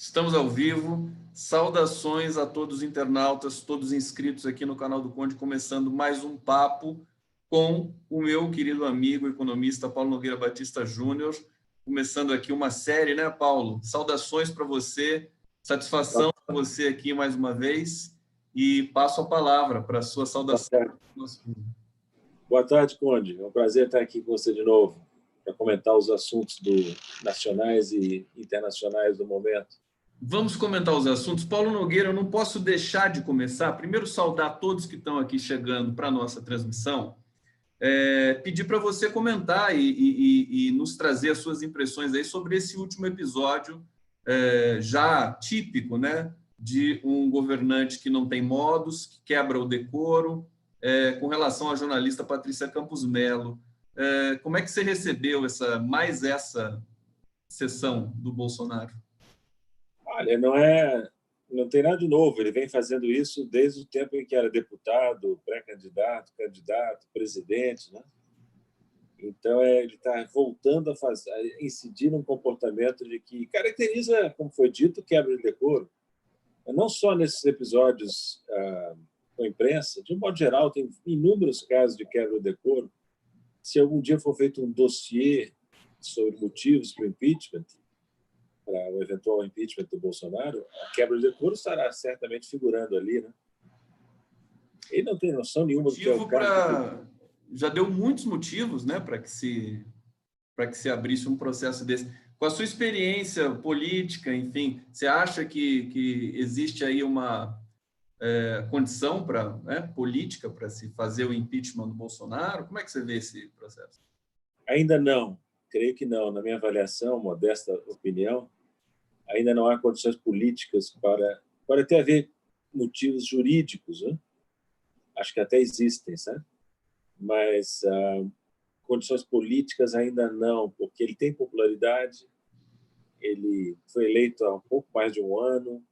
Estamos ao vivo. Saudações a todos os internautas, todos inscritos aqui no canal do Conde, começando mais um papo com o meu querido amigo economista Paulo Nogueira Batista Júnior. Começando aqui uma série, né, Paulo? Saudações para você, satisfação para você aqui mais uma vez e passo a palavra para a sua saudação. Boa tarde, Conde. É um prazer estar aqui com você de novo para comentar os assuntos nacionais e internacionais do momento. Vamos comentar os assuntos. Paulo Nogueira, eu não posso deixar de começar. Primeiro, saudar todos que estão aqui chegando para a nossa transmissão. Pedir para você comentar e nos trazer as suas impressões aí sobre esse último episódio, já típico, né, de um governante que não tem modos, que quebra o decoro, com relação à jornalista Patrícia Campos Mello. Como é que você recebeu essa sessão do Bolsonaro? Olha, não tem nada de novo. Ele vem fazendo isso desde o tempo em que era deputado, pré-candidato, candidato, presidente, né? Então, ele está voltando a incidir num comportamento de que caracteriza, como foi dito, quebra de decoro. Não só nesses episódios com a imprensa, de um modo geral, tem inúmeros casos de quebra de decoro. Se algum dia for feito um dossiê sobre motivos para o impeachment, para o eventual impeachment do Bolsonaro, a quebra de decoro estará certamente figurando ali, né? Ele não tem noção nenhuma do que é o caso. Já deu muitos motivos, né, para que se abrisse um processo desse. Com a sua experiência política, enfim, você acha que existe aí uma condição política para se fazer o impeachment do Bolsonaro? Como é que você vê esse processo? Ainda não. Creio que não. Na minha avaliação, modesta opinião, ainda não há condições políticas para até haver motivos jurídicos, né? Acho que até existem, sabe? Mas condições políticas ainda não, porque ele tem popularidade, ele foi eleito há um pouco mais de um ano.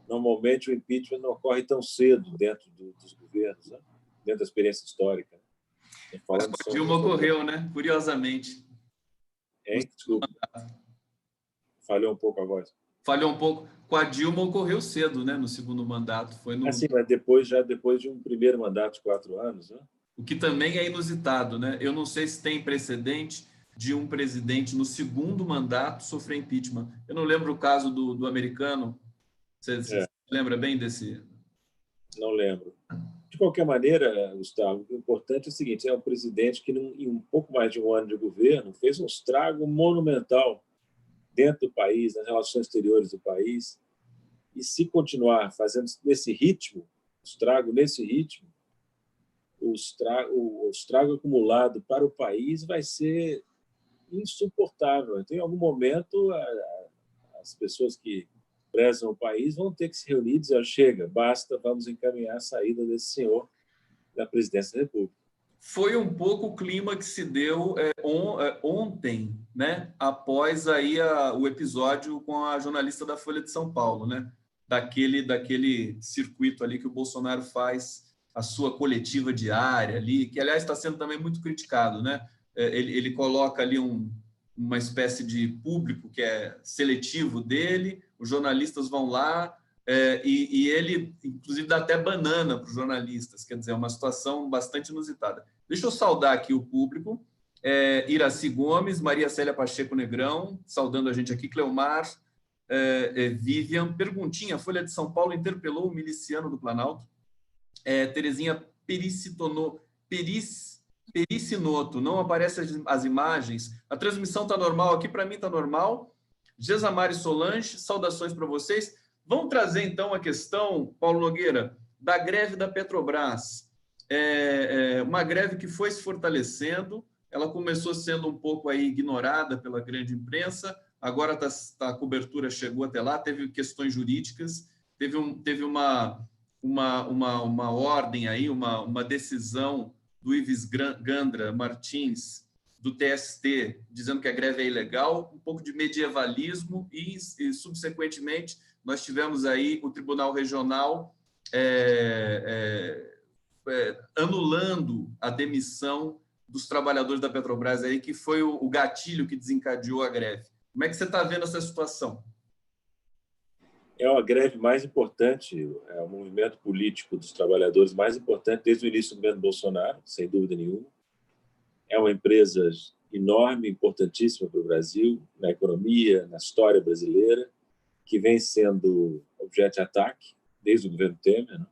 Normalmente o impeachment não ocorre tão cedo dentro dos governos, né? Dentro da experiência histórica. Mas com a Dilma ocorreu, né? Curiosamente. Desculpa. Falhou um pouco a voz. Falhou um pouco. Com a Dilma ocorreu cedo, né? No segundo mandato. Foi no... Assim, mas já depois de um primeiro mandato de 4 anos, né? O que também é inusitado, né? Eu não sei se tem precedente de um presidente no segundo mandato sofrer impeachment. Eu não lembro o caso do americano. Você lembra bem desse? Não lembro. De qualquer maneira, Gustavo, o importante é o seguinte: é um presidente que, em um pouco mais de um ano de governo, fez um estrago monumental dentro do país, nas relações exteriores do país. E se continuar fazendo nesse ritmo, estrago nesse ritmo, o estrago acumulado para o país vai ser insuportável. Então, em algum momento, as pessoas que prezam o país vão ter que se reunir e dizer: chega, basta, vamos encaminhar a saída desse senhor da presidência da República. Foi um pouco o clima que se deu ontem, né? Após aí o episódio com a jornalista da Folha de São Paulo, né? Daquele circuito ali que o Bolsonaro faz a sua coletiva diária ali, que aliás está sendo também muito criticado, né? Ele coloca ali uma espécie de público que é seletivo dele, os jornalistas vão lá e ele, inclusive, dá até banana para os jornalistas, quer dizer, é uma situação bastante inusitada. Deixa eu saudar aqui o público. Iraci Gomes, Maria Célia Pacheco Negrão, saudando a gente aqui, Cleomar, Vivian, perguntinha, Folha de São Paulo interpelou o miliciano do Planalto. Terezinha Pericinoto, não aparecem as imagens. A transmissão está normal aqui, para mim está normal. Gesamari Solange, saudações para vocês. Vamos trazer, então, a questão, Paulo Nogueira, da greve da Petrobras. Uma greve que foi se fortalecendo, ela começou sendo um pouco aí ignorada pela grande imprensa, agora a cobertura chegou até lá, teve questões jurídicas, teve uma ordem aí, uma decisão do Ives Gandra Martins, do TST, dizendo que a greve é ilegal, um pouco de medievalismo e subsequentemente, nós tivemos aí o Tribunal Regional anulando a demissão dos trabalhadores da Petrobras, aí, que foi o gatilho que desencadeou a greve. Como é que você está vendo essa situação? é a greve mais importante, é o movimento político dos trabalhadores mais importante desde o início do governo Bolsonaro, sem dúvida nenhuma. É uma empresa enorme, importantíssima para o Brasil, na economia, na história brasileira, que vem sendo objeto de ataque desde o governo Temer, né?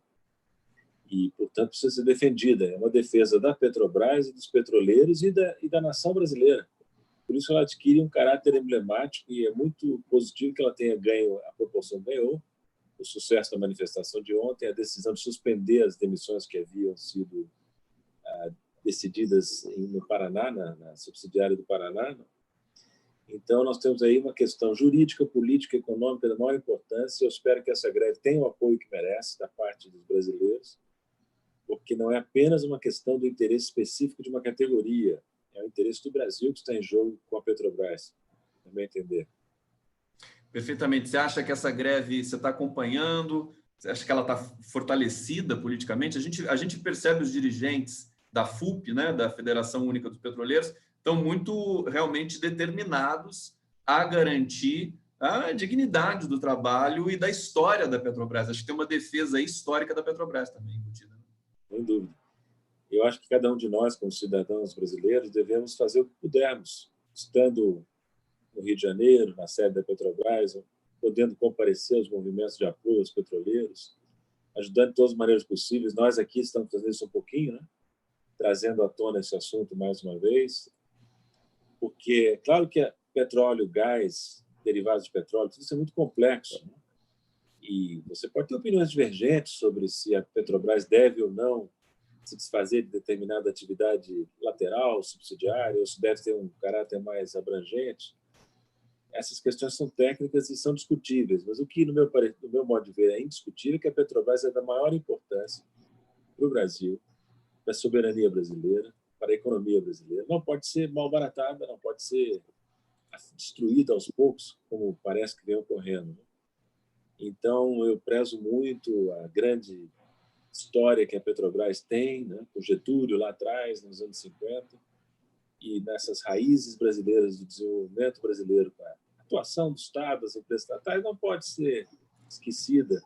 E, portanto, precisa ser defendida. É uma defesa da Petrobras e dos petroleiros e da nação brasileira. Por isso, ela adquire um caráter emblemático e é muito positivo que ela tenha ganho a proporção que ganhou, o sucesso da manifestação de ontem, a decisão de suspender as demissões que haviam sido decididas no Paraná, na subsidiária do Paraná. Então, nós temos aí uma questão jurídica, política, econômica da maior importância. Eu espero que essa greve tenha o apoio que merece da parte dos brasileiros, porque não é apenas uma questão do interesse específico de uma categoria, é o interesse do Brasil que está em jogo com a Petrobras, também entender. Perfeitamente. Você acha que essa greve, você está acompanhando? Você acha que ela está fortalecida politicamente? A gente percebe os dirigentes da FUP, né, da Federação Única dos Petroleiros, estão muito realmente determinados a garantir a dignidade do trabalho e da história da Petrobras. Acho que tem uma defesa histórica da Petrobras também embutida. Sem dúvida. Eu acho que cada um de nós, como cidadãos brasileiros, devemos fazer o que pudermos, estando no Rio de Janeiro, na sede da Petrobras, podendo comparecer aos movimentos de apoio aos petroleiros, ajudando de todas as maneiras possíveis. Nós aqui estamos fazendo isso um pouquinho, né? Trazendo à tona esse assunto mais uma vez, porque, claro que petróleo, gás, derivados de petróleo, tudo isso é muito complexo, né? E você pode ter opiniões divergentes sobre se a Petrobras deve ou não se desfazer de determinada atividade lateral, subsidiária, ou se deve ter um caráter mais abrangente. Essas questões são técnicas e são discutíveis, mas o que, no meu modo de ver, é indiscutível é que a Petrobras é da maior importância para o Brasil, para a soberania brasileira, para a economia brasileira. Não pode ser malbaratada, não pode ser destruída aos poucos, como parece que vem ocorrendo. Então, eu prezo muito a grande história que a Petrobras tem, né, com Getúlio lá atrás, nos anos 50, e nessas raízes brasileiras do desenvolvimento brasileiro, com a atuação do Estado, das empresas estatais, não pode ser esquecida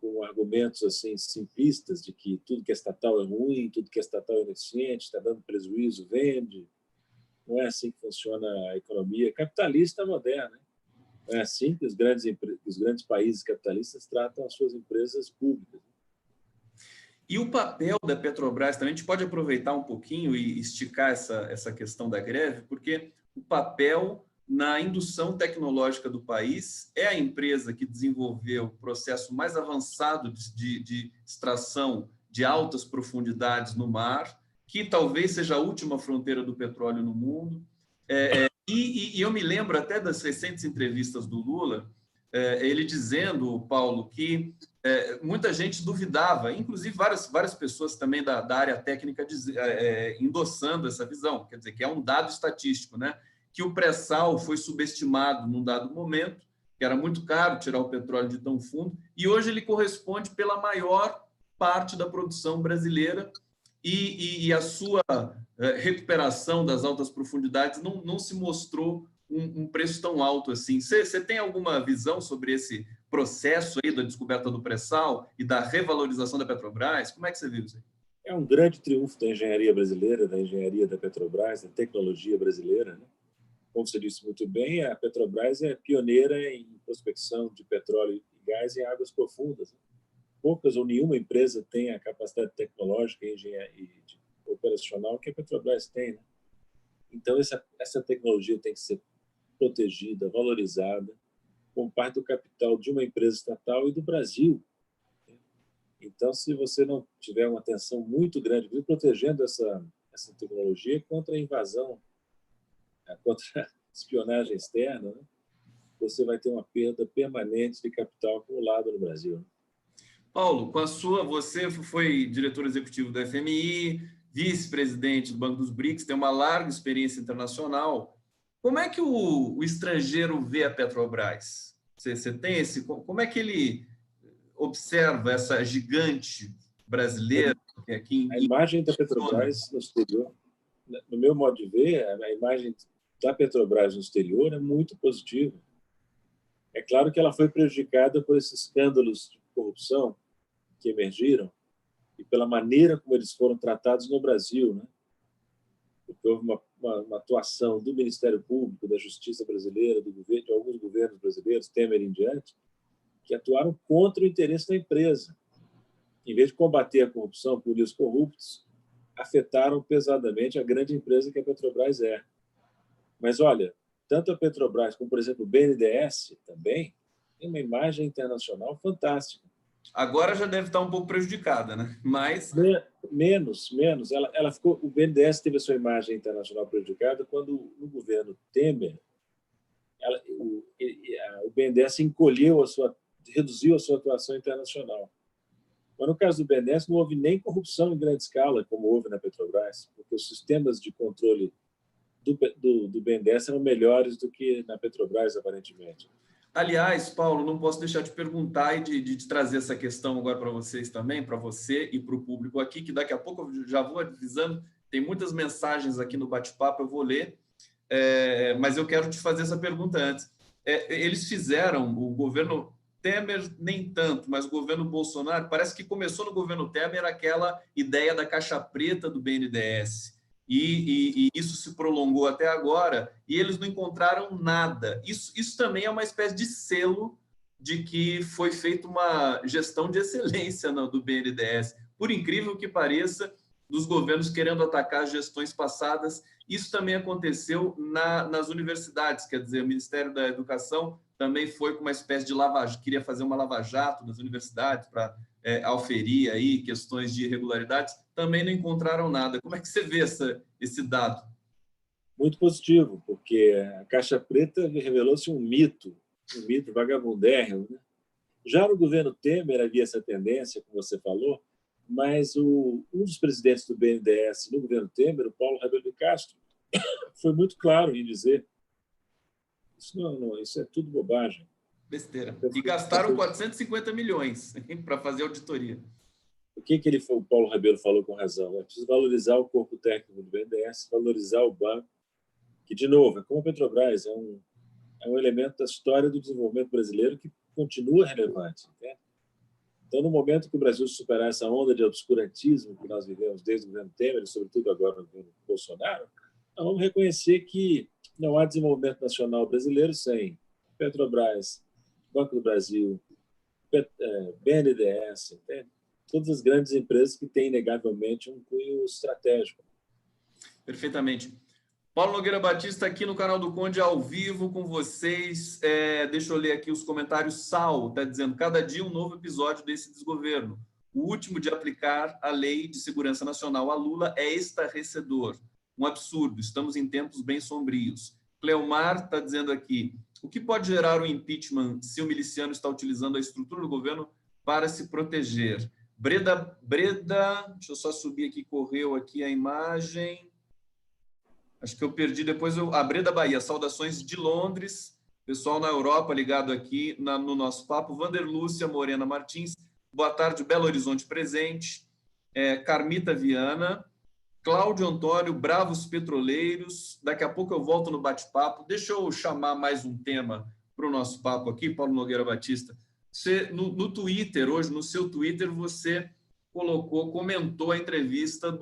com argumentos assim simplistas de que tudo que é estatal é ruim, tudo que é estatal é ineficiente, está dando prejuízo, vende. Não é assim que funciona a economia capitalista moderna. Não é assim que os grandes países capitalistas tratam as suas empresas públicas. E o papel da Petrobras também, a gente pode aproveitar um pouquinho e esticar essa questão da greve, porque o papel na indução tecnológica do país é a empresa que desenvolveu o processo mais avançado de extração de altas profundidades no mar, que talvez seja a última fronteira do petróleo no mundo. E eu me lembro até das recentes entrevistas do Lula, ele dizendo, Paulo, que muita gente duvidava, inclusive várias pessoas também da área técnica endossando essa visão, quer dizer, que é um dado estatístico, né? Que o pré-sal foi subestimado num dado momento, que era muito caro tirar o petróleo de tão fundo, e hoje ele corresponde pela maior parte da produção brasileira e a sua recuperação das altas profundidades não se mostrou um preço tão alto assim. Você tem alguma visão sobre esse processo aí da descoberta do pré-sal e da revalorização da Petrobras? Como é que você viu isso aí? É um grande triunfo da engenharia brasileira, da engenharia da Petrobras, da tecnologia brasileira, né? Como você disse muito bem, a Petrobras é pioneira em prospecção de petróleo e gás em águas profundas. Poucas ou nenhuma empresa tem a capacidade tecnológica e operacional que a Petrobras tem, né? Então, essa tecnologia tem que ser protegida, valorizada, como parte do capital de uma empresa estatal e do Brasil. Então, se você não tiver uma atenção muito grande, protegendo essa tecnologia contra a invasão, contra a espionagem externa, né, você vai ter uma perda permanente de capital acumulado no Brasil. Paulo, você foi diretor executivo do FMI, vice-presidente do Banco dos BRICS, tem uma larga experiência internacional. Como é que o estrangeiro vê a Petrobras? Você tem como é que ele observa essa gigante brasileira que aqui a imagem da Petrobras no exterior, no meu modo de ver, a imagem da Petrobras no exterior é muito positiva. É claro que ela foi prejudicada por esses escândalos de corrupção que emergiram e pela maneira como eles foram tratados no Brasil, né? Porque houve uma atuação do Ministério Público, da Justiça brasileira, do governo, de alguns governos brasileiros, Temer em diante, que atuaram contra o interesse da empresa. Em vez de combater a corrupção, punir os corruptos, afetaram pesadamente a grande empresa que a Petrobras é. Mas, olha, tanto a Petrobras como, por exemplo, o BNDES também tem uma imagem internacional fantástica. Agora já deve estar um pouco prejudicada, né? Mas... Menos. Ela ficou, o BNDES teve a sua imagem internacional prejudicada quando, no governo Temer, o BNDES reduziu a sua atuação internacional. Mas, no caso do BNDES, não houve nem corrupção em grande escala, como houve na Petrobras, porque os sistemas de controle do BNDES eram melhores do que na Petrobras, aparentemente. Aliás, Paulo, não posso deixar de perguntar e de trazer essa questão agora para vocês também, para você e para o público aqui, que daqui a pouco eu já vou avisando, tem muitas mensagens aqui no bate-papo, eu vou ler, mas eu quero te fazer essa pergunta antes. Eles fizeram, o governo Temer nem tanto, mas o governo Bolsonaro, parece que começou no governo Temer aquela ideia da caixa preta do BNDES, e isso se prolongou até agora, e eles não encontraram nada. Isso também é uma espécie de selo de que foi feita uma gestão de excelência do BNDES. Por incrível que pareça, dos governos querendo atacar as gestões passadas, isso também aconteceu nas universidades, quer dizer, o Ministério da Educação também foi com uma espécie de queria fazer uma lava-jato nas universidades para auferir aí questões de irregularidades, também não encontraram nada. Como é que você vê esse dado? Muito positivo, porque a Caixa Preta revelou-se um mito vagabundérrimo, né? Já no governo Temer havia essa tendência, como você falou, mas um dos presidentes do BNDES no governo Temer, o Paulo Rabelo de Castro, foi muito claro em dizer isso é tudo bobagem. Besteira. E gastaram 450 milhões para fazer auditoria. O que o Paulo Rabelo falou com razão? É preciso valorizar o corpo técnico do BNDES, valorizar o banco, que, de novo, é como a Petrobras, é um elemento da história do desenvolvimento brasileiro que continua relevante. Entende? Então, no momento que o Brasil superar essa onda de obscurantismo que nós vivemos desde o governo Temer, e sobretudo agora no governo Bolsonaro, nós vamos reconhecer que não há desenvolvimento nacional brasileiro sem Petrobras, Banco do Brasil, BNDES, entende? Todas as grandes empresas que têm, inegavelmente, um cunho estratégico. Perfeitamente. Paulo Nogueira Batista aqui no canal do Conde, ao vivo com vocês. Deixa eu ler aqui os comentários. Sal está dizendo, cada dia um novo episódio desse desgoverno. O último de aplicar a Lei de Segurança Nacional a Lula é estarrecedor. Um absurdo, estamos em tempos bem sombrios. Cleomar está dizendo aqui, o que pode gerar o impeachment se o miliciano está utilizando a estrutura do governo para se proteger? Breda, deixa eu só subir aqui, correu aqui a imagem. Acho que eu perdi depois. A Breda Bahia, saudações de Londres. Pessoal na Europa ligado aqui no nosso papo. Vanderlúcia Morena Martins, boa tarde, Belo Horizonte presente. Carmita Viana. Cláudio Antônio, Bravos Petroleiros. Daqui a pouco eu volto no bate-papo. Deixa eu chamar mais um tema para o nosso papo aqui, Paulo Nogueira Batista. Você, no Twitter, hoje, no seu Twitter, você comentou a entrevista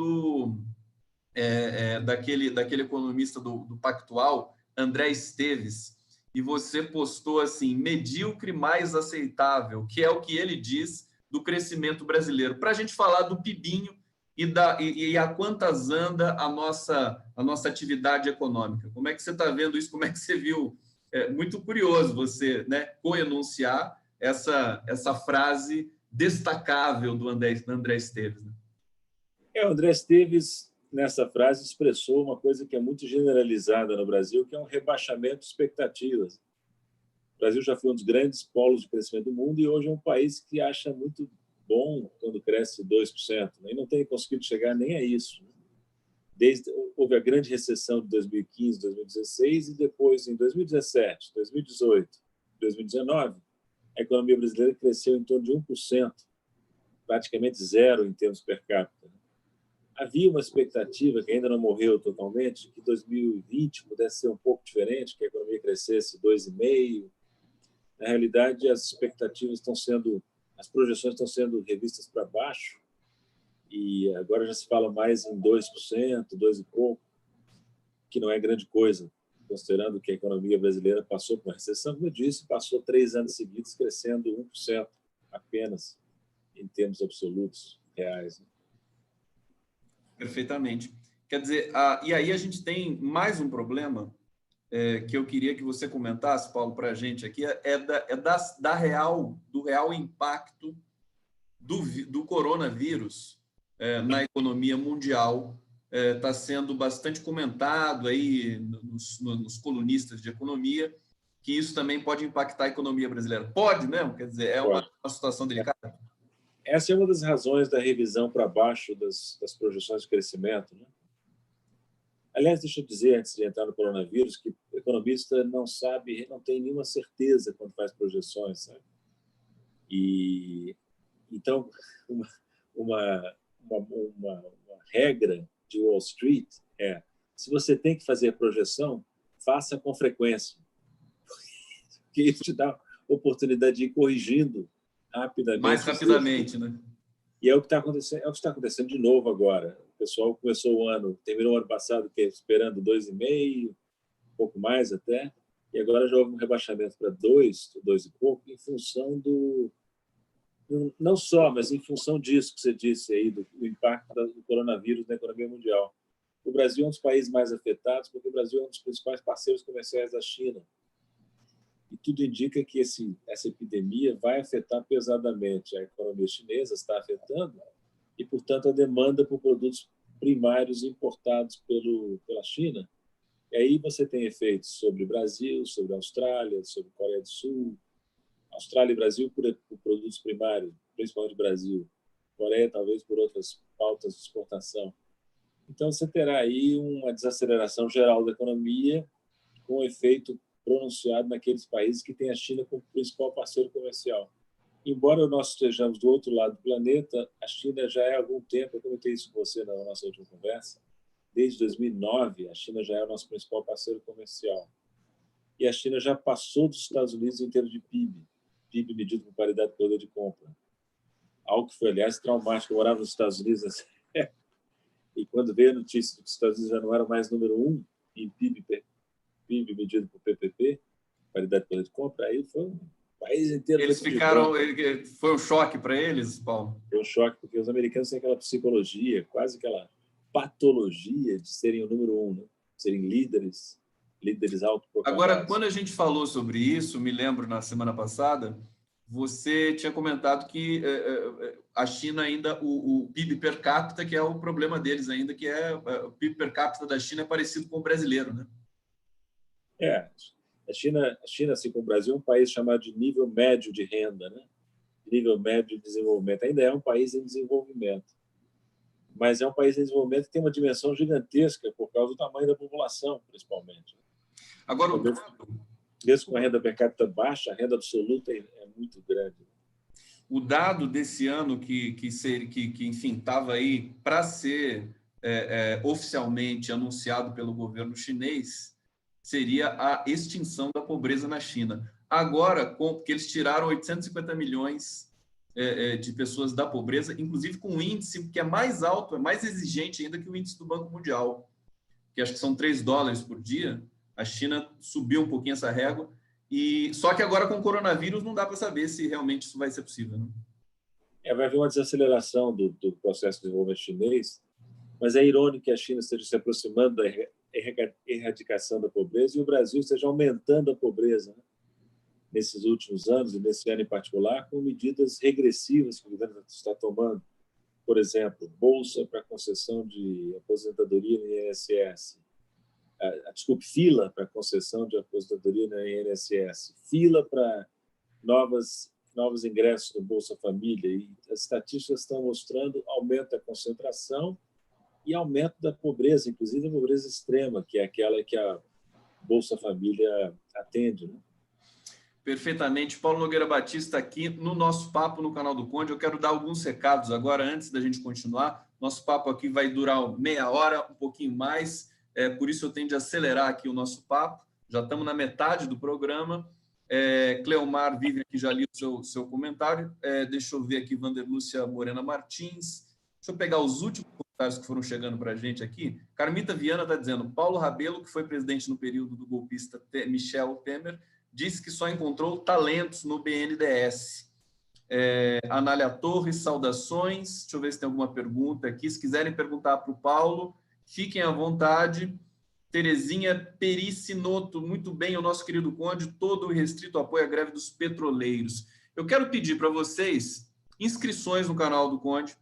daquele economista do Pactual, André Esteves, e você postou assim, medíocre mais aceitável, que é o que ele diz do crescimento brasileiro. Para a gente falar do PIBinho e a quantas anda a nossa atividade econômica. Como é que você está vendo isso? Como é que você viu? É muito curioso você, né, coenunciar essa frase destacável do André Esteves. Né? O André Esteves, nessa frase, expressou uma coisa que é muito generalizada no Brasil, que é um rebaixamento de expectativas. O Brasil já foi um dos grandes polos de crescimento do mundo e hoje é um país que acha muito bom quando cresce 2%, né? E não tem conseguido chegar nem a isso. Houve a grande recessão de 2015, 2016 e depois, em 2017, 2018, 2019, a economia brasileira cresceu em torno de 1%, praticamente zero em termos per capita. Havia uma expectativa, que ainda não morreu totalmente, que 2020 pudesse ser um pouco diferente, que a economia crescesse 2,5%. Na realidade, as expectativas as projeções estão sendo revistas para baixo, e agora já se fala mais em 2%, 2 e pouco, que não é grande coisa, considerando que a economia brasileira passou por uma recessão, como eu disse, passou 3 anos seguidos crescendo 1% apenas, em termos absolutos, reais. Perfeitamente. Quer dizer, e aí a gente tem mais um problema que eu queria que você comentasse, Paulo, para a gente aqui, do real impacto do coronavírus na economia mundial. Está sendo bastante comentado aí nos colunistas de economia, que isso também pode impactar a economia brasileira. Pode mesmo? Quer dizer, é uma situação delicada? Essa é uma das razões da revisão para baixo das projeções de crescimento, né? Aliás, deixa eu dizer, antes de entrar no coronavírus, que o economista não sabe, não tem nenhuma certeza quando faz projeções, sabe? E então, uma regra de Wall Street é: se você tem que fazer projeção, faça com frequência, porque isso te dá oportunidade de ir corrigindo rapidamente. Mais rapidamente, né? E é o que está acontecendo, de novo agora. O pessoal terminou o ano passado esperando 2,5, um pouco mais até, e agora já houve um rebaixamento para 2 e pouco, em função não só, mas em função disso que você disse aí, do impacto do coronavírus na economia mundial. O Brasil é um dos países mais afetados, porque o Brasil é um dos principais parceiros comerciais da China. E tudo indica que essa epidemia vai afetar pesadamente a economia chinesa, está afetando, e, portanto, a demanda por produtos primários importados pela China. E aí você tem efeitos sobre o Brasil, sobre a Austrália, sobre a Coreia do Sul. Austrália e Brasil por produtos primários, principalmente Brasil. Coreia, talvez, por outras pautas de exportação. Então, você terá aí uma desaceleração geral da economia com efeito pronunciado naqueles países que têm a China como principal parceiro comercial. Embora nós estejamos do outro lado do planeta, a China já há algum tempo, eu comentei isso com você na nossa última conversa, desde 2009, a China já é o nosso principal parceiro comercial. E a China já passou dos Estados Unidos em termos de PIB medido por paridade de poder de compra. Algo que foi, aliás, traumático. Eu morava nos Estados Unidos nessa época, e quando veio a notícia de que os Estados Unidos já não era mais número 1 em PIB medido por PPP, paridade de poder de compra, aí foi um país inteiro. Eles ficaram... Foi um choque para eles, Paulo? Foi um choque, porque os americanos têm aquela psicologia, quase aquela patologia de serem o número 1, né? Serem líderes autoproclamados. Agora, quando a gente falou sobre isso, me lembro na semana passada, você tinha comentado que a China ainda, o PIB per capita, que é o problema deles ainda, que o PIB per capita da China é parecido com o brasileiro, né? A China, assim como o Brasil, é um país chamado de nível médio de renda, né? Nível médio de desenvolvimento. Ainda é um país em desenvolvimento, mas é um país em desenvolvimento que tem uma dimensão gigantesca por causa do tamanho da população, principalmente. Agora, mesmo com a renda per capita baixa, a renda absoluta é muito grande. O dado desse ano que enfim, estava aí para ser oficialmente anunciado pelo governo chinês seria a extinção da pobreza na China. Agora, porque eles tiraram 850 milhões de pessoas da pobreza, inclusive com um índice que é mais alto, é mais exigente ainda que o índice do Banco Mundial, que acho que são $3 por dia. A China subiu um pouquinho essa régua, só que agora com o coronavírus não dá para saber se realmente isso vai ser possível, né? Vai haver uma desaceleração do processo de desenvolvimento chinês, mas é irônico que a China esteja se aproximando da erradicação da pobreza e o Brasil esteja aumentando a pobreza, né? Nesses últimos anos, e nesse ano em particular, com medidas regressivas que o governo está tomando. Por exemplo, bolsa para concessão de aposentadoria no INSS. Desculpe, fila para concessão de aposentadoria no INSS. Fila para novos ingressos no Bolsa Família. E as estatísticas estão mostrando aumento da concentração e aumento da pobreza, inclusive a pobreza extrema, que é aquela que a Bolsa Família atende, né? Perfeitamente. Paulo Nogueira Batista aqui no nosso papo no canal do Conde. Eu quero dar alguns recados agora, antes da gente continuar. Nosso papo aqui vai durar meia hora, um pouquinho mais, por isso eu tendo a acelerar aqui o nosso papo. Já estamos na metade do programa. Cleomar Vivian, que já li o seu comentário. Deixa eu ver aqui, Vanderlúcia Morena Martins. Deixa eu pegar os últimos comentários que foram chegando para a gente aqui. Carmita Viana está dizendo: Paulo Rabelo, que foi presidente no período do golpista Michel Temer, disse que só encontrou talentos no BNDES. Anália Torres, saudações. Deixa eu ver se tem alguma pergunta aqui. Se quiserem perguntar para o Paulo, fiquem à vontade. Terezinha Pericinoto, muito bem, o nosso querido Conde, todo o restrito apoio à greve dos petroleiros. Eu quero pedir para vocês inscrições no canal do Conde,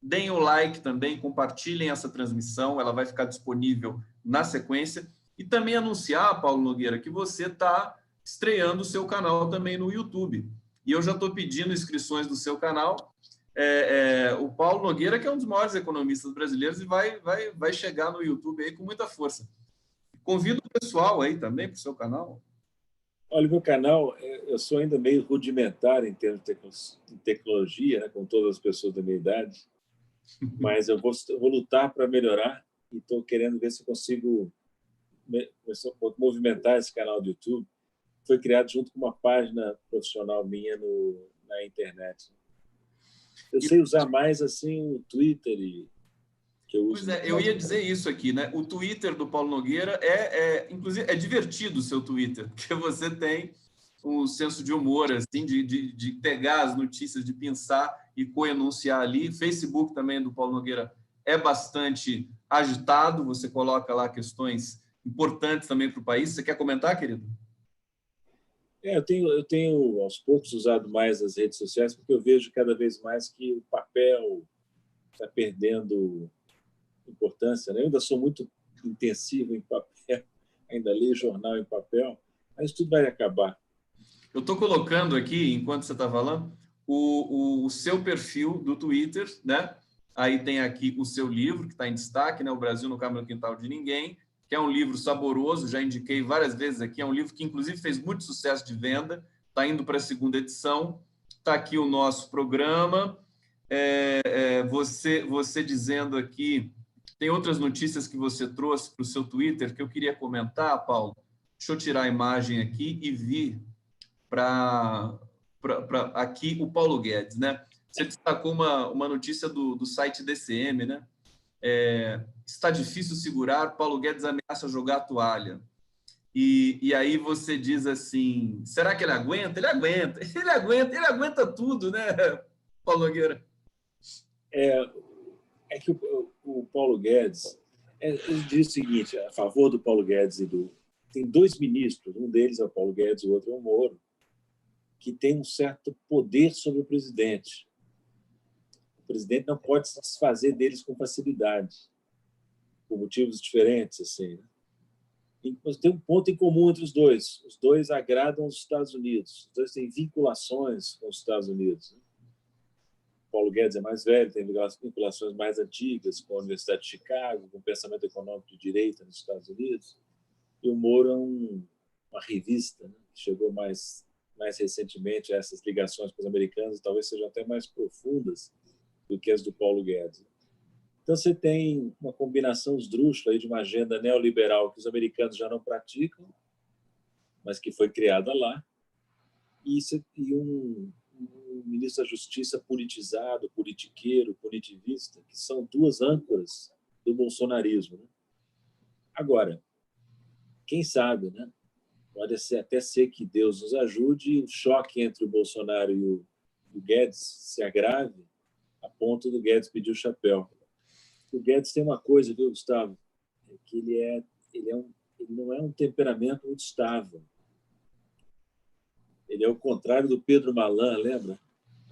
deem o like também, compartilhem essa transmissão, ela vai ficar disponível na sequência, e também anunciar, Paulo Nogueira, que você está estreando o seu canal também no YouTube. E eu já estou pedindo inscrições do seu canal. O Paulo Nogueira, que é um dos maiores economistas brasileiros, e vai chegar no YouTube aí com muita força. Convido o pessoal aí também para o seu canal. Olha, meu canal, eu sou ainda meio rudimentar em termos de tecnologia, né, com todas as pessoas da minha idade, mas eu vou lutar para melhorar e estou querendo ver se eu consigo movimentar esse canal do YouTube. Foi criado junto com uma página profissional minha na internet. Eu sei usar mais assim o Twitter que eu uso. Eu ia dizer isso aqui, né? O Twitter do Paulo Nogueira inclusive, é divertido o seu Twitter, porque você tem um senso de humor, assim, de pegar as notícias, de pensar e coenunciar ali. Facebook também do Paulo Nogueira é bastante agitado, você coloca lá questões importantes também para o país. Você quer comentar, querido? Eu tenho aos poucos usado mais as redes sociais, porque eu vejo cada vez mais que o papel está perdendo importância, né? Eu ainda sou muito intensivo em papel, ainda leio jornal em papel, mas tudo vai acabar. Eu estou colocando aqui, enquanto você está falando, o seu perfil do Twitter, né? Aí tem aqui o seu livro, que está em destaque, né? O Brasil no Caminho no Quintal de Ninguém, que é um livro saboroso, já indiquei várias vezes aqui, é um livro que, inclusive, fez muito sucesso de venda, está indo para a segunda edição. Está aqui o nosso programa. Você dizendo aqui, tem outras notícias que você trouxe para o seu Twitter que eu queria comentar, Paulo. Deixa eu tirar a imagem aqui e vir para aqui o Paulo Guedes, né? Você destacou uma notícia do site DCM, né? Está difícil segurar, Paulo Guedes ameaça jogar a toalha. E aí você diz assim, será que ele aguenta? Ele aguenta tudo, né, Paulo Nogueira? É que o Paulo Guedes, ele diz o seguinte, a favor do Paulo Guedes tem dois ministros, um deles é o Paulo Guedes, o outro é o Moro, que tem um certo poder sobre o presidente. O presidente não pode se desfazer deles com facilidade, por motivos diferentes, assim, né? Mas tem um ponto em comum entre os dois. Os dois agradam os Estados Unidos. Os dois têm vinculações com os Estados Unidos. Paulo Guedes é mais velho, tem vinculações mais antigas com a Universidade de Chicago, com o pensamento econômico de direita nos Estados Unidos. E o Moro é uma revista, né, que chegou mais recentemente a essas ligações com os americanos, talvez sejam até mais profundas do que as do Paulo Guedes. Então, você tem uma combinação esdrúxula aí de uma agenda neoliberal que os americanos já não praticam, mas que foi criada lá, e um ministro da Justiça politizado, politiqueiro, punitivista, que são duas âncoras do bolsonarismo, né? Agora, quem sabe, né? Pode até ser que Deus nos ajude e o choque entre o Bolsonaro e o Guedes se agrave a ponto do Guedes pedir o chapéu. O Guedes tem uma coisa, viu, Gustavo? É que ele não é um temperamento muito estável. Ele é o contrário do Pedro Malan, lembra?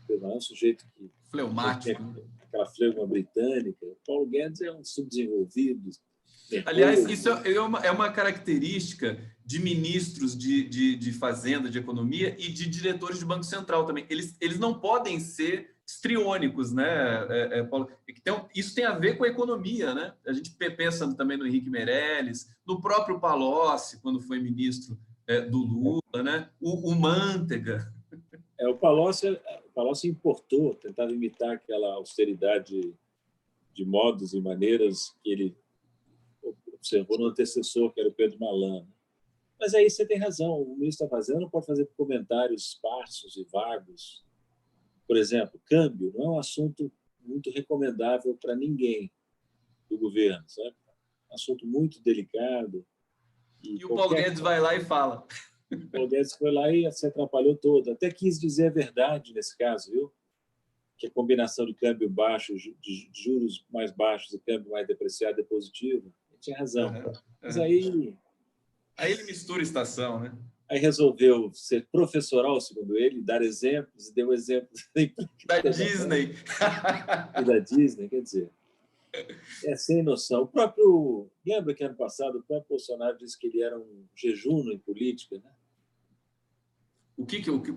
O Pedro Malan é um sujeito que... Fleumático. Aquela fleuma britânica. O Paulo Guedes é um subdesenvolvido. Aliás, isso é uma característica de ministros de Fazenda, de Economia e de diretores de Banco Central também. Eles não podem ser histriônicos, né, Paulo? Isso tem a ver com a economia, né? A gente pensa também no Henrique Meirelles, no próprio Palocci, quando foi ministro do Lula, né? O Mantega. O Palocci importou, tentava imitar aquela austeridade de modos e maneiras que ele observou no antecessor, que era o Pedro Malan. Mas aí você tem razão, o ministro está fazendo, não pode fazer comentários esparsos e vagos. Por exemplo, câmbio não é um assunto muito recomendável para ninguém do governo, sabe? É um assunto muito delicado. E o Paulo Guedes vai lá e fala. O Paulo Guedes foi lá e se atrapalhou todo. Até quis dizer a verdade nesse caso, viu? Que a combinação de câmbio baixo, de juros mais baixos e câmbio mais depreciado é positiva. Ele tinha razão. Mas aí ele mistura estação, né? Aí resolveu ser professoral, segundo ele, dar exemplos, e deu exemplos da Disney. E da Disney, quer dizer, é sem noção. Lembra que ano passado o próprio Bolsonaro disse que ele era um jejuno em política, né?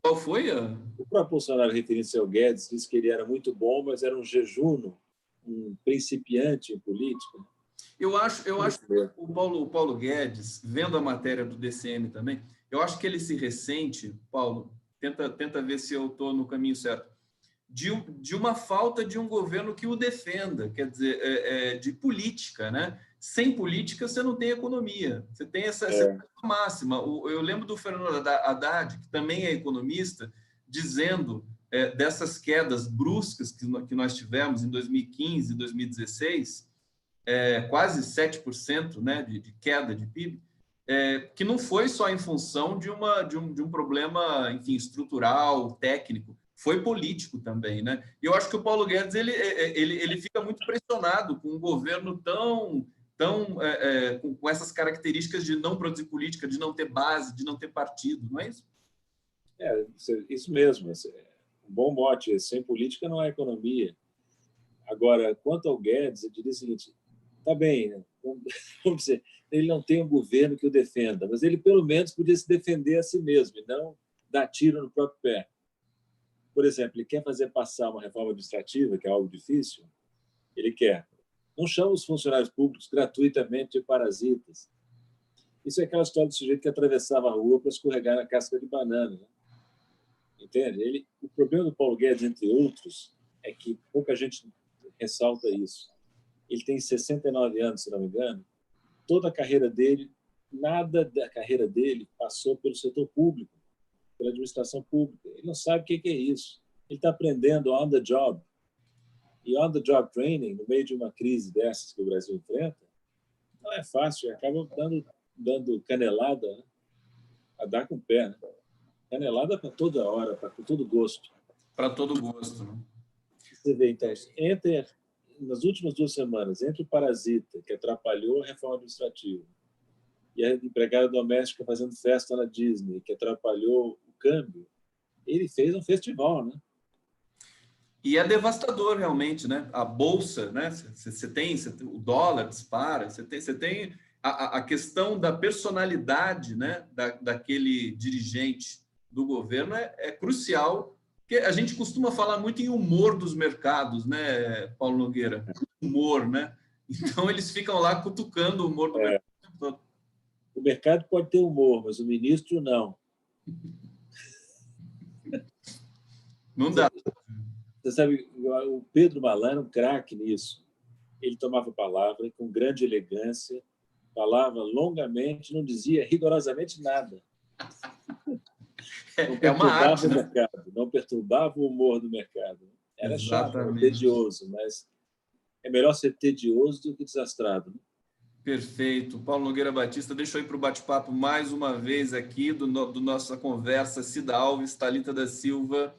Qual foi? O próprio Bolsonaro, referindo-se ao Guedes, disse que ele era muito bom, mas era um jejuno, um principiante em política. Eu acho que o Paulo Guedes, vendo a matéria do DCM também, eu acho que ele se ressente, Paulo, tenta ver se eu estou no caminho certo, de uma falta de um governo que o defenda, quer dizer, de política, né? Sem política, você não tem economia. Você tem essa máxima. Eu lembro do Fernando Haddad, que também é economista, dizendo dessas quedas bruscas que nós tivemos em 2015 e 2016, quase 7%, né, de queda de PIB, que não foi só em função de um problema, enfim, estrutural, técnico, foi político também, né? E eu acho que o Paulo Guedes ele fica muito pressionado com um governo tão com essas características de não produzir política, de não ter base, de não ter partido, não é isso? Isso mesmo. Um bom mote, sem política não há economia. Agora, quanto ao Guedes, eu diria o seguinte: tá bem, né? Vamos dizer, ele não tem um governo que o defenda, mas ele pelo menos podia se defender a si mesmo e não dar tiro no próprio pé. Por exemplo, ele quer fazer passar uma reforma administrativa, que é algo difícil, ele quer. Não chama os funcionários públicos gratuitamente de parasitas. Isso é aquela história do sujeito que atravessava a rua para escorregar na casca de banana, né? Entende? O problema do Paulo Guedes, entre outros, é que pouca gente ressalta isso. Ele tem 69 anos, se não me engano. Toda a carreira dele, nada da carreira dele passou pelo setor público, pela administração pública. Ele não sabe o que é isso. Ele está aprendendo on the job. E on the job training, no meio de uma crise dessas que o Brasil enfrenta, não é fácil. Acaba dando canelada, né? A dar com o pé, né? Canelada para toda hora, para todo gosto. Para todo gosto, né? Você vê, então, nas últimas 2 semanas, entre o parasita, que atrapalhou a reforma administrativa, e a empregada doméstica fazendo festa na Disney, que atrapalhou o câmbio, ele fez um festival, né? E é devastador, realmente, né? A bolsa, né? Você tem o dólar dispara, você tem a questão da personalidade, né? Daquele dirigente do governo é crucial, porque a gente costuma falar muito em humor dos mercados, né, Paulo Nogueira? Humor, né? Então, eles ficam lá cutucando o humor do mercado o tempo todo. O mercado pode ter humor, mas o ministro não. Não dá. Você sabe, o Pedro Malan era um craque nisso. Ele tomava a palavra com grande elegância, falava longamente, não dizia rigorosamente nada. Não perturbava o mercado, não perturbava o humor do mercado. Era chato, era tedioso, mas é melhor ser tedioso do que desastrado, né? Perfeito. Paulo Nogueira Batista, deixa eu ir para o bate-papo mais uma vez aqui do nossa conversa. Cida Alves, Thalita da Silva,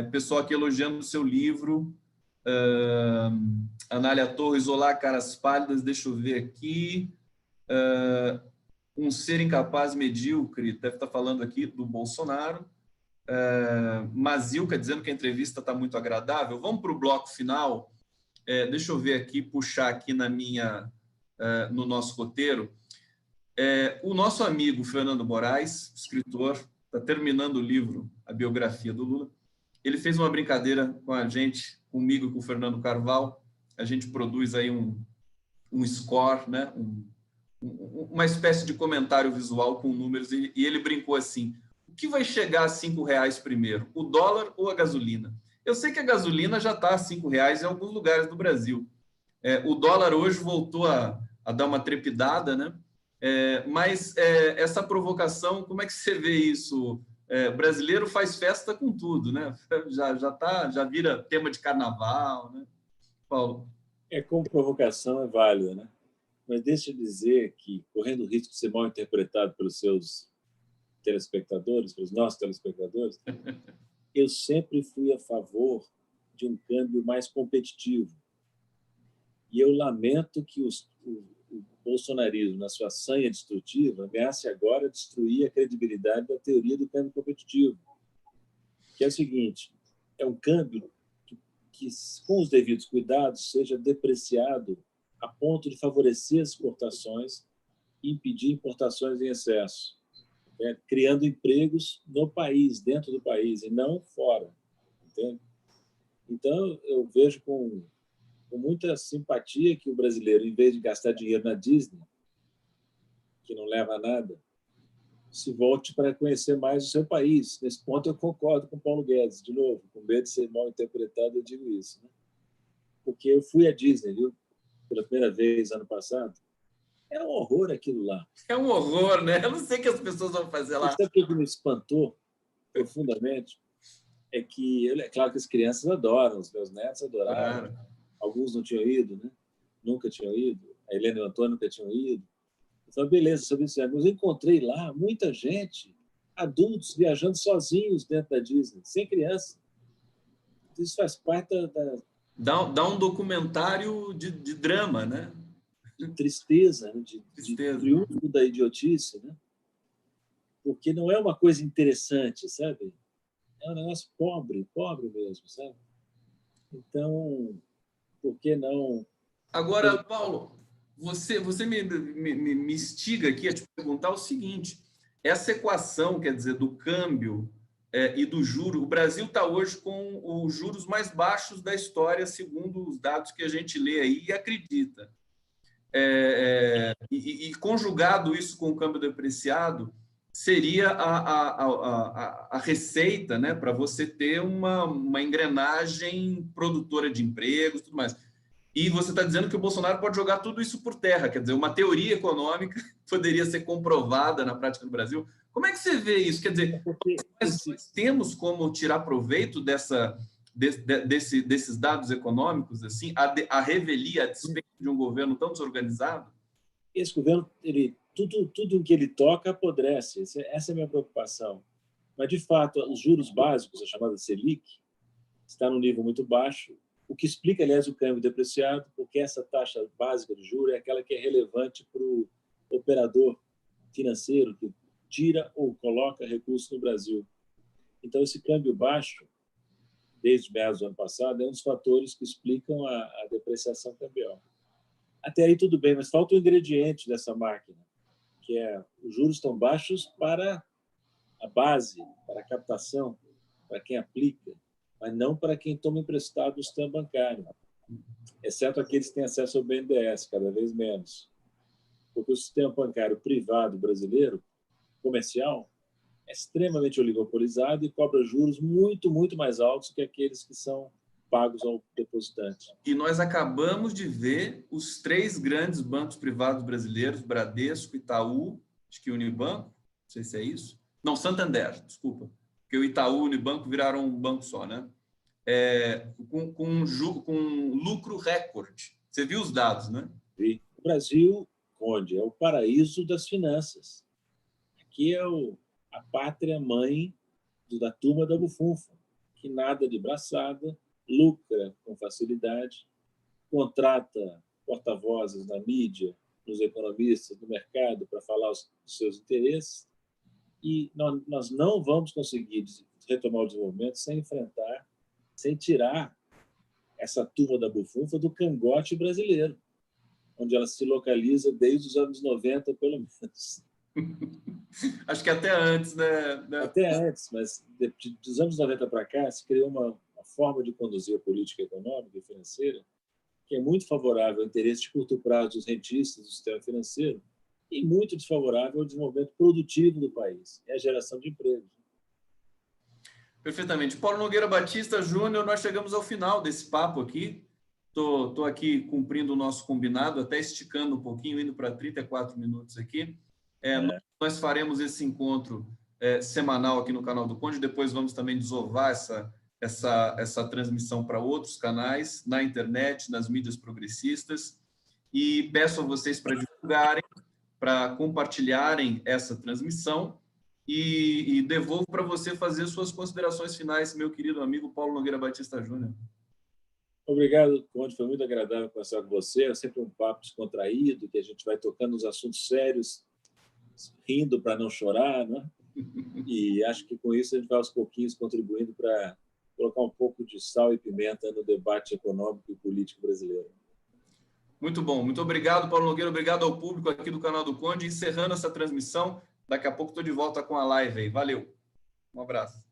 pessoal aqui elogiando o seu livro. Anália Torres, olá, caras pálidas, deixa eu ver aqui. Um ser incapaz medíocre, deve estar falando aqui do Bolsonaro. Mazilca dizendo que a entrevista está muito agradável. Vamos para o bloco final. Deixa eu ver aqui, puxar aqui no nosso roteiro. O nosso amigo Fernando Moraes, escritor, está terminando o livro, a biografia do Lula. Ele fez uma brincadeira com a gente, comigo e com o Fernando Carvalho. A gente produz aí um score, né? Uma espécie de comentário visual com números, e ele brincou assim: o que vai chegar a R$5 primeiro, o dólar ou a gasolina? Eu sei que a gasolina já está a R$5 em alguns lugares do Brasil. O dólar hoje voltou a dar uma trepidada, né? Mas essa provocação, como é que você vê isso? O brasileiro faz festa com tudo, né? Já vira tema de carnaval, né? Paulo. Como provocação é válida, né? Mas deixa eu dizer que, correndo o risco de ser mal interpretado pelos seus telespectadores, pelos nossos telespectadores, eu sempre fui a favor de um câmbio mais competitivo. E eu lamento que o bolsonarismo, na sua sanha destrutiva, ameace agora destruir a credibilidade da teoria do câmbio competitivo, que é o seguinte: é um câmbio que, com os devidos cuidados, seja depreciado a ponto de favorecer as exportações e impedir importações em excesso, criando empregos no país, dentro do país, e não fora. Entende? Então, eu vejo com muita simpatia que o brasileiro, em vez de gastar dinheiro na Disney, que não leva a nada, se volte para conhecer mais o seu país. Nesse ponto, eu concordo com o Paulo Guedes. De novo, com medo de ser mal interpretado, eu digo isso, né? Porque eu fui à Disney, viu? Pela primeira vez ano passado. É um horror aquilo lá. É um horror, né? Eu não sei o que as pessoas vão fazer lá. Sabe o que me espantou profundamente? É que, é claro que as crianças adoram, os meus netos adoraram. Claro. Alguns não tinham ido, né? Nunca tinham ido. A Helena e o Antônio nunca tinham ido. Eu falei, beleza, sobre isso. Mas eu encontrei lá muita gente, adultos, viajando sozinhos dentro da Disney, sem criança. Isso faz parte da... Dá um documentário de drama, né? De tristeza, né? De triunfo da idiotice, né? Porque não é uma coisa interessante, sabe? É um negócio pobre mesmo, sabe? Então, por que não... Agora, Paulo, você me instiga aqui a te perguntar o seguinte: essa equação, quer dizer, do câmbio e do juro, o Brasil está hoje com os juros mais baixos da história, segundo os dados que a gente lê aí e acredita. E conjugado isso com o câmbio depreciado, seria a receita, né, para você ter uma engrenagem produtora de empregos, tudo mais. E você está dizendo que o Bolsonaro pode jogar tudo isso por terra, quer dizer, uma teoria econômica poderia ser comprovada na prática do Brasil. Como é que você vê isso? Quer dizer, nós temos como tirar proveito desses dados econômicos, assim, a revelia, a despeito de um governo tão desorganizado? Esse governo, tudo em que ele toca apodrece. Essa é a minha preocupação. Mas, de fato, os juros básicos, a chamada Selic, está num nível muito baixo, o que explica, aliás, o câmbio depreciado, porque essa taxa básica de juros é aquela que é relevante para o operador financeiro que tira ou coloca recursos no Brasil. Então, esse câmbio baixo, desde meados do ano passado, é um dos fatores que explicam a depreciação cambial. Até aí tudo bem, mas falta um ingrediente dessa máquina, que é os juros estão baixos para a base, para a captação, para quem aplica, mas não para quem toma emprestado o sistema bancário, exceto aqueles que têm acesso ao BNDES, cada vez menos. Porque o sistema bancário privado brasileiro, comercial, é extremamente oligopolizado e cobra juros muito, muito mais altos que aqueles que são pagos ao depositante. E nós acabamos de ver os 3 grandes bancos privados brasileiros, Bradesco, Itaú, acho que Unibanco, não sei se é isso. Não, Santander, desculpa. Porque o Itaú e o Unibanco viraram um banco só, né? Com lucro recorde. Você viu os dados, né? E o Brasil, onde é o paraíso das finanças. Aqui é a pátria-mãe da turma da bufunfa, que nada de braçada, lucra com facilidade, contrata porta-vozes na mídia, nos economistas, no mercado, para falar dos seus interesses, e nós não vamos conseguir retomar o desenvolvimento sem enfrentar, sem tirar essa turma da bufunfa do cangote brasileiro, onde ela se localiza desde os anos 90, pelo menos. Acho que até antes, né? Até antes, mas dos anos 90 para cá se criou uma forma de conduzir a política econômica e financeira que é muito favorável ao interesse de curto prazo dos rentistas do sistema financeiro e muito desfavorável ao desenvolvimento produtivo do país, é a geração de empregos. Perfeitamente. Paulo Nogueira Batista Júnior, nós chegamos ao final desse papo aqui. Estou aqui cumprindo o nosso combinado, até esticando um pouquinho, indo para 34 minutos aqui. Nós faremos esse encontro semanal aqui no canal do Conde, depois vamos também desovar essa transmissão para outros canais, na internet, nas mídias progressistas, e peço a vocês para divulgarem, para compartilharem essa transmissão, e devolvo para você fazer suas considerações finais, meu querido amigo Paulo Nogueira Batista Júnior. Obrigado, Conde. Foi muito agradável conversar com você. É sempre um papo descontraído, que a gente vai tocando nos assuntos sérios, rindo para não chorar, né? E acho que com isso a gente vai aos pouquinhos contribuindo para colocar um pouco de sal e pimenta no debate econômico e político brasileiro. Muito bom. Muito obrigado, Paulo Nogueira. Obrigado ao público aqui do canal do Conde. Encerrando essa transmissão, daqui a pouco estou de volta com a live aí. Valeu. Um abraço.